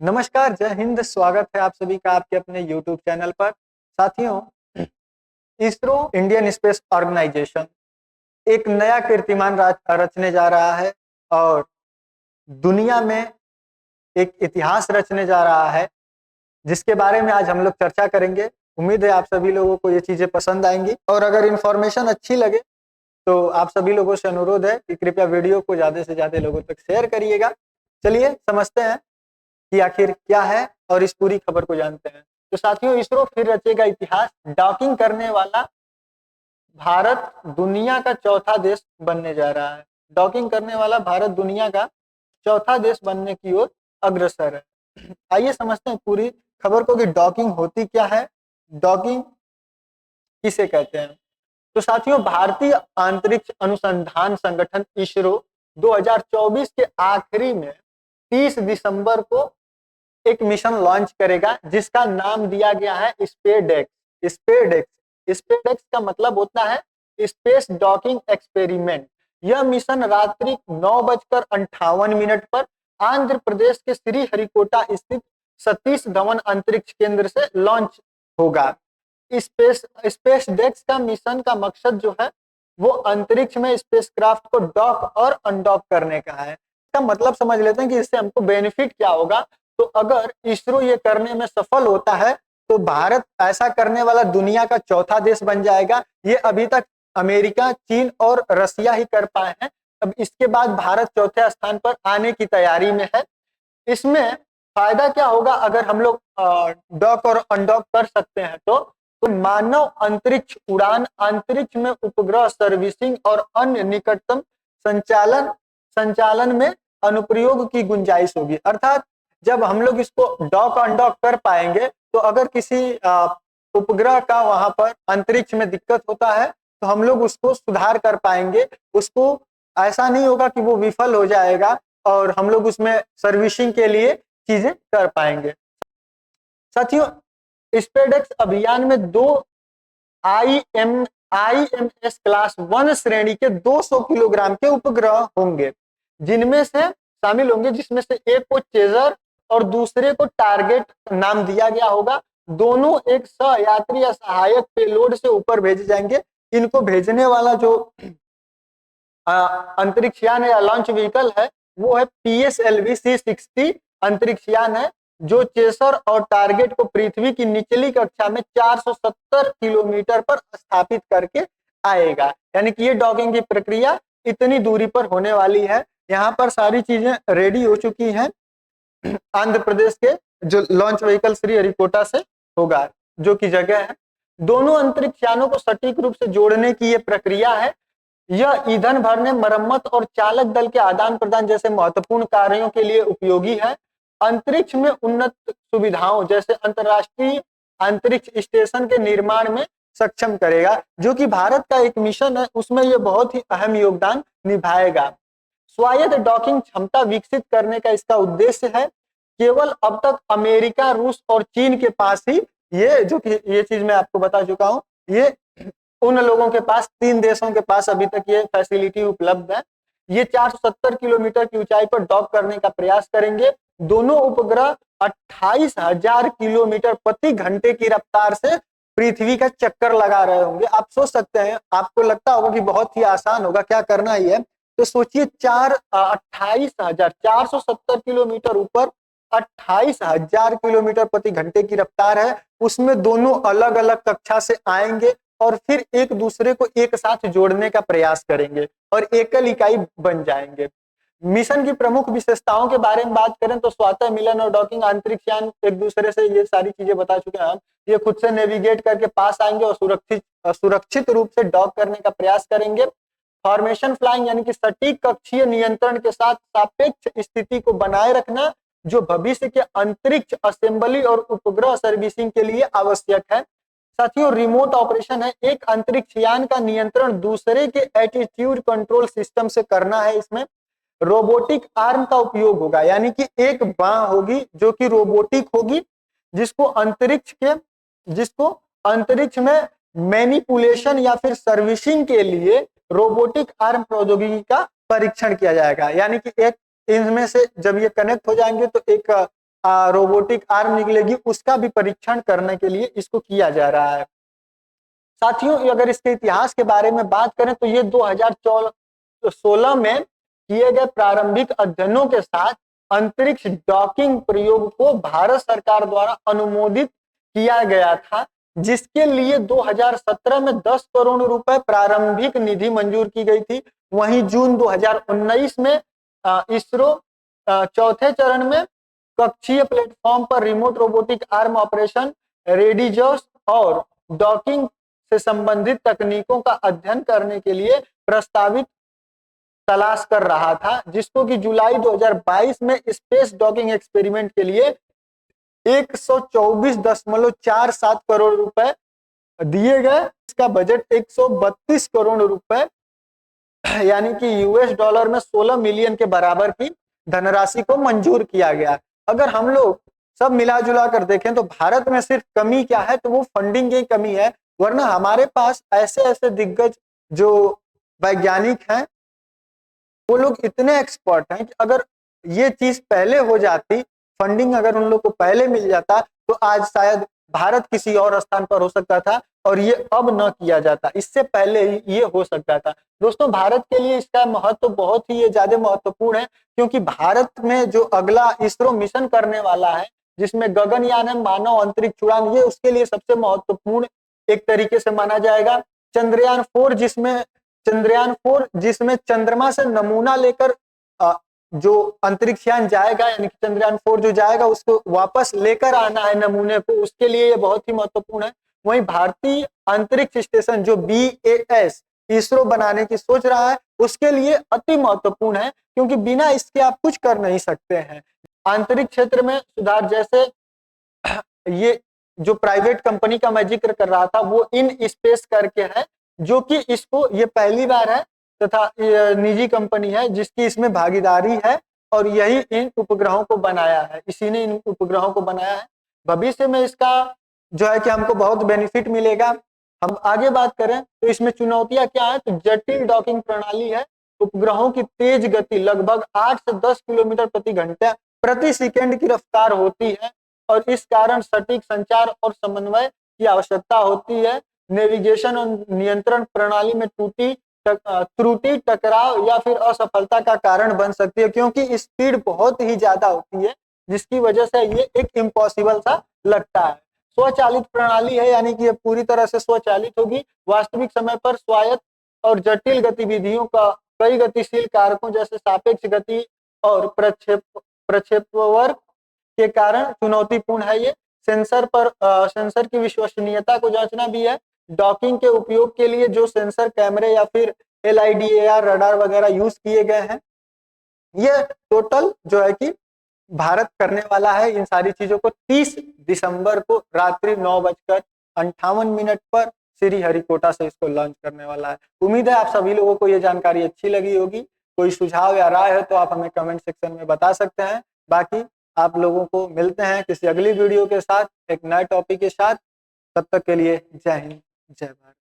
नमस्कार, जय हिंद। स्वागत है आप सभी का आपके अपने YouTube चैनल पर। साथियों, इसरो इंडियन स्पेस ऑर्गेनाइजेशन एक नया कीर्तिमान रचने जा रहा है और दुनिया में एक इतिहास रचने जा रहा है, जिसके बारे में आज हम लोग चर्चा करेंगे। उम्मीद है आप सभी लोगों को ये चीजें पसंद आएंगी और अगर इन्फॉर्मेशन अच्छी लगे तो आप सभी लोगों से अनुरोध है कि कृपया वीडियो को ज्यादा से ज्यादा लोगों तक शेयर करिएगा। चलिए समझते हैं कि आखिर क्या है और इस पूरी खबर को जानते हैं। तो साथियों, इसरो फिर रचेगा इतिहास। डॉकिंग करने वाला भारत दुनिया का चौथा देश बनने जा रहा है। डॉकिंग करने वाला भारत दुनिया का चौथा देश बनने की ओर अग्रसर है। आइए समझते हैं पूरी खबर को कि डॉकिंग होती क्या है, डॉकिंग किसे कहते हैं। तो साथियों, भारतीय अंतरिक्ष अनुसंधान संगठन इसरो 2024 के आखिरी में 30 दिसंबर को एक मिशन लॉन्च करेगा जिसका नाम दिया गया है स्पेडेक्स। स्पेडेक्स का मतलब होता है स्पेस डॉकिंग एक्सपेरिमेंट। यह मिशन रात्रि 9:58 पर आंध्र प्रदेश के श्रीहरिकोटा स्थित सतीश धवन अंतरिक्ष केंद्र से लॉन्च होगा। स्पेस डेक्स का मिशन का मकसद जो है वो अंतरिक्ष में स्पेसक्राफ्ट को डॉक और अनडॉक करने का है। इसका मतलब समझ लेते हैं कि इससे हमको बेनिफिट क्या होगा। तो अगर इसरो ये करने में सफल होता है तो भारत ऐसा करने वाला दुनिया का चौथा देश बन जाएगा। ये अभी तक अमेरिका, चीन और रसिया ही कर पाए हैं। अब इसके बाद भारत चौथे स्थान पर आने की तैयारी में है। इसमें फायदा क्या होगा अगर हम लोग डॉक और अनडॉक कर सकते हैं तो मानव अंतरिक्ष उड़ान, अंतरिक्ष में उपग्रह सर्विसिंग और अन्य निकटतम संचालन में अनुप्रयोग की गुंजाइश होगी। अर्थात जब हम लोग इसको डॉक अनडॉक कर पाएंगे तो अगर किसी उपग्रह का वहां पर अंतरिक्ष में दिक्कत होता है तो हम लोग उसको सुधार कर पाएंगे। उसको ऐसा नहीं होगा कि वो विफल हो जाएगा और हम लोग उसमें सर्विसिंग के लिए चीजें कर पाएंगे। साथियों, स्पेडेक्स अभियान में दो IMS क्लास 1 श्रेणी के 200 किलोग्राम के उपग्रह होंगे, जिसमें से एक को चेजर और दूसरे को टारगेट नाम दिया गया होगा। दोनों एक सहयात्री या सहायक पेलोड से ऊपर भेजे जाएंगे। इनको भेजने वाला जो अंतरिक्ष यान या लॉन्च व्हीकल है वो है PSLV C60 अंतरिक्ष यान है, जो चेसर और टारगेट को पृथ्वी की निचली कक्षा में 470 किलोमीटर पर स्थापित करके आएगा। यानी कि ये डॉकिंग की प्रक्रिया इतनी दूरी पर होने वाली है। यहाँ पर सारी चीजें रेडी हो चुकी हैं। आंध्र प्रदेश के जो लॉन्च व्हीकल श्रीहरिकोटा से होगा, जो की जगह है। दोनों अंतरिक्ष यानों को सटीक रूप से जोड़ने की ये प्रक्रिया है। यह ईंधन भरने, मरम्मत और चालक दल के आदान प्रदान जैसे महत्वपूर्ण कार्यों के लिए उपयोगी है। अंतरिक्ष में उन्नत सुविधाओं जैसे अंतरराष्ट्रीय अंतरिक्ष स्टेशन के निर्माण में सक्षम करेगा, जो कि भारत का एक मिशन है, उसमें यह बहुत ही अहम योगदान निभाएगा। स्वायत्त डॉकिंग क्षमता विकसित करने का इसका उद्देश्य है। केवल अब तक अमेरिका, रूस और चीन के पास ही ये चीज मैं आपको बता चुका हूं। ये उन लोगों के पास, 3 देशों के पास अभी तक ये फैसिलिटी उपलब्ध है। ये 470 किलोमीटर की ऊंचाई पर डॉक करने का प्रयास करेंगे। दोनों उपग्रह 28,000 किलोमीटर प्रति घंटे की रफ्तार से पृथ्वी का चक्कर लगा रहे होंगे। आप सोच सकते हैं, आपको लगता होगा कि बहुत ही आसान होगा, क्या करना ही है। तो सोचिए 28,470 किलोमीटर ऊपर 28,000 किलोमीटर प्रति घंटे की रफ्तार है। उसमें दोनों अलग अलग कक्षा से आएंगे और फिर एक दूसरे को एक साथ जोड़ने का प्रयास करेंगे और एकल इकाई बन जाएंगे। मिशन की प्रमुख विशेषताओं के बारे में बात करें तो स्वतः मिलन और डॉकिंग, अंतरिक्ष यान एक दूसरे से, ये सारी चीजें बता चुके हैं हम। ये खुद से नेविगेट करके पास आएंगे और सुरक्षित रूप से डॉक करने का प्रयास करेंगे। फॉर्मेशन फ्लाइंग यानी कि सटीक कक्षीय नियंत्रण के साथ सापेक्ष स्थिति को बनाए रखना, जो भविष्य के अंतरिक्ष असेंबली और उपग्रह सर्विसिंग के लिए आवश्यक है। साथियों, रिमोट ऑपरेशन है। एक अंतरिक्ष यान का नियंत्रण दूसरे के एटीट्यूड कंट्रोल सिस्टम से करना है। इसमें रोबोटिक आर्म का उपयोग होगा, यानी कि एक बाह होगी जो कि रोबोटिक होगी, जिसको अंतरिक्ष में मैनिपुलेशन या फिर सर्विसिंग के लिए रोबोटिक आर्म प्रौद्योगिकी का परीक्षण किया जाएगा। यानी कि एक इनमें से जब ये कनेक्ट हो जाएंगे तो एक रोबोटिक आर्म निकलेगी उसका भी परीक्षण करने के लिए इसको किया जा रहा है। साथियों, अगर इसके इतिहास के बारे में बात करें तो ये 2016 में किए गए प्रारंभिक अध्ययनों के साथ अंतरिक्ष डॉकिंग प्रयोग को भारत सरकार द्वारा अनुमोदित किया गया था, जिसके लिए 2017 में 10 करोड़ रुपए प्रारंभिक निधि मंजूर की गई थी। वहीं जून 2019 में इसरो चौथे चरण में कक्षीय प्लेटफॉर्म पर रिमोट रोबोटिक आर्म ऑपरेशन, रेडीजोस और डॉकिंग से संबंधित तकनीकों का अध्ययन करने के लिए प्रस्तावित तलाश कर रहा था, जिसको कि जुलाई 2022 में स्पेस डॉकिंग एक्सपेरिमेंट के लिए 124.47 करोड़ रुपए दिए गए। इसका बजट 132 करोड़ रुपए यानी कि यूएस डॉलर में 16 मिलियन के बराबर की धनराशि को मंजूर किया गया। अगर हम लोग सब मिला जुला कर देखें तो भारत में सिर्फ कमी क्या है, तो वो फंडिंग की कमी है, वरना हमारे पास ऐसे ऐसे दिग्गज जो वैज्ञानिक हैं वो लोग इतने एक्सपर्ट हैं कि अगर ये चीज पहले हो जाती, फंडिंग अगर उन लोग को पहले मिल जाता तो आज शायद भारत किसी और स्थान पर हो सकता था और ये अब न किया जाता, इससे पहले ये हो सकता था। दोस्तों, भारत के लिए इसका महत्व बहुत ही ज्यादा महत्वपूर्ण है, क्योंकि भारत में जो अगला इसरो मिशन करने वाला है जिसमें गगनयान है, मानव अंतरिक्ष उड़ान, ये उसके लिए सबसे महत्वपूर्ण एक तरीके से माना जाएगा। जिसमें चंद्रमा से नमूना लेकर जो अंतरिक्षयान जाएगा, यानी कि चंद्रयान 4 जो जाएगा उसको वापस लेकर आना है नमूने को, उसके लिए ये बहुत ही महत्वपूर्ण है। वहीं भारतीय अंतरिक्ष स्टेशन जो BAS इसरो बनाने की सोच रहा है, उसके लिए अति महत्वपूर्ण है, क्योंकि बिना इसके आप कुछ कर नहीं सकते हैं। अंतरिक्ष क्षेत्र में सुधार, जैसे ये जो प्राइवेट कंपनी का मैं जिक्र कर रहा था वो इन स्पेस करके है, जो कि इसको ये पहली बार है तथा निजी कंपनी है जिसकी इसमें भागीदारी है और यही इन उपग्रहों को बनाया है, इसी ने इन उपग्रहों को बनाया है। भविष्य में इसका जो है कि हमको बहुत बेनिफिट मिलेगा। हम आगे बात करें तो इसमें चुनौतियां क्या है, तो जटिल डॉकिंग प्रणाली है, उपग्रहों की तेज गति लगभग 8 से 10 किलोमीटर प्रति सेकंड की रफ्तार होती है और इस कारण सटीक संचार और समन्वय की आवश्यकता होती है। नेविगेशन और नियंत्रण प्रणाली में त्रुटि, टकराव या फिर असफलता का कारण बन सकती है, क्योंकि स्पीड बहुत ही ज्यादा होती है, जिसकी वजह से ये एक इम्पॉसिबल सा लगता है। स्वचालित प्रणाली है, यानी कि ये पूरी तरह से स्वचालित होगी। वास्तविक समय पर स्वायत्त और जटिल गतिविधियों का कई गतिशील कारकों जैसे सापेक्ष गति और प्रक्षेपवक्र के कारण चुनौतीपूर्ण है। ये सेंसर की विश्वसनीयता को जांचना भी है। डॉकिंग के उपयोग के लिए जो सेंसर, कैमरे या फिर LIDAR रडार वगैरह यूज किए गए हैं, ये टोटल जो है कि भारत करने वाला है इन सारी चीजों को 30 दिसंबर को रात्रि 9:58 पर श्रीहरिकोटा से इसको लॉन्च करने वाला है। उम्मीद है आप सभी लोगों को ये जानकारी अच्छी लगी होगी। कोई सुझाव या राय है तो आप हमें कमेंट सेक्शन में बता सकते हैं। बाकी आप लोगों को मिलते हैं किसी अगली वीडियो के साथ एक नए टॉपिक के साथ। तब तक के लिए जय हिंद, जय भारत।